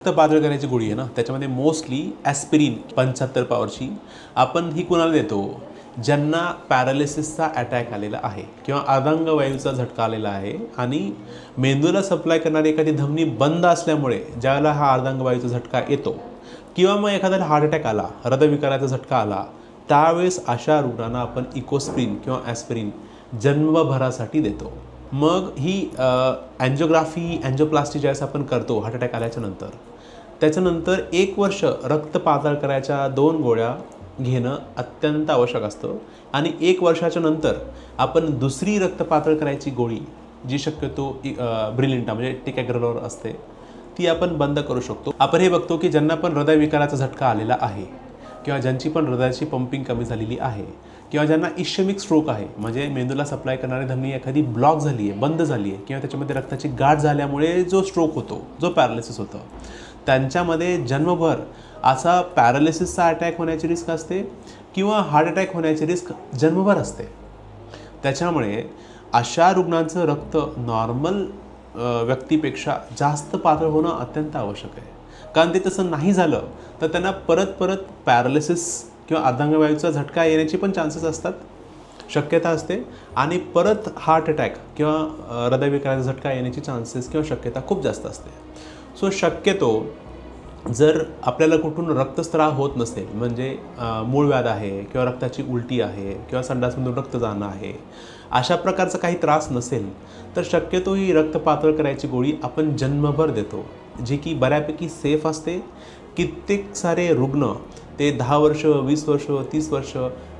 रक्त पातळ करण्याची गोळी आहे ना, त्याच्यामध्ये मोस्टली ॲस्पिरिन 75 पॉवरची आपण ही कुणाला देतो, ज्यांना पॅरालिसिसचा अटॅक आलेला आहे किंवा अर्धांगवायूचा झटका आलेला आहे आणि मेंदूला सप्लाय करणारी एखादी धमनी बंद असल्यामुळे ज्यावेळेला हा अर्धांगवायूचा झटका येतो किंवा मग एखाद्याला हार्ट अटॅक आला, हृदयविकाराचा झटका आला, त्यावेळेस अशा रुग्णांना आपण इकोस्प्रिन किंवा ॲस्पिरिन जन्मभरासाठी देतो. मग ही अँजिओग्राफी अँजिओप्लास्टी ज्यावेळेस आपण करतो हार्ट अटॅक आल्याच्या नंतर, त्याच्यानंतर 1 वर्ष रक्त पातळ करायच्या 2 गोळ्या घेणं अत्यंत आवश्यक असतं आणि 1 वर्षाच्या नंतर आपण दुसरी रक्त पातळ करायची गोळी जी शक्यतो ब्रिलिंटा म्हणजे टिकॅग्रलॉर असते ती आपण बंद करू शकतो. आपण हे बघतो की ज्यांना पण हृदयविकाराचा झटका आलेला आहे किंवा ज्यांची पण हृदयाची पंपिंग कमी झालेली आहे किंवा ज्यांना इश्यमिक स्ट्रोक आहे म्हणजे मेंदूला सप्लाय करणारी धमनी एखादी ब्लॉक झाली आहे, बंद झाली आहे किंवा त्याच्यामध्ये रक्ताची गाठ झाल्यामुळे जो स्ट्रोक होतो, जो पॅरालिसिस होतं, त्यांच्यामध्ये जन्मभर असा पॅरालिसिसचा अटॅक होण्याची रिस्क असते किंवा हार्ट अटॅक होण्याची रिस्क जन्मभर असते. त्याच्यामुळे अशा रुग्णांचं रक्त नॉर्मल व्यक्तीपेक्षा जास्त पातळ होणं अत्यंत आवश्यक आहे. कारण ते तसं नाही झालं तर त्यांना परत परत पॅरालिसिस किंवा अर्धांगवायूचा झटका येण्याची पण चान्सेस असतात, शक्यता असते आणि परत हार्ट अटॅक किंवा हृदयविकाराचा झटका येण्याची चान्सेस किंवा शक्यता खूप जास्त असते. सो शक्यतो जर आपल्याला कुठून रक्तस्राव होत नसेल म्हणजे मूळव्याध आहे किंवा रक्ताची उलटी आहे किंवा संडासमधून रक्त जाणं आहे, अशा प्रकारचा काही त्रास नसेल तर शक्यतो ही रक्त पातळ करायची गोळी आपण जन्मभर देतो, जी की बऱ्यापैकी सेफ असते. कित्येक सारे रुग्ण ते 10 वर्ष 20 वर्ष 30 वर्ष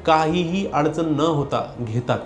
काहीही अडचण न होता घेतात.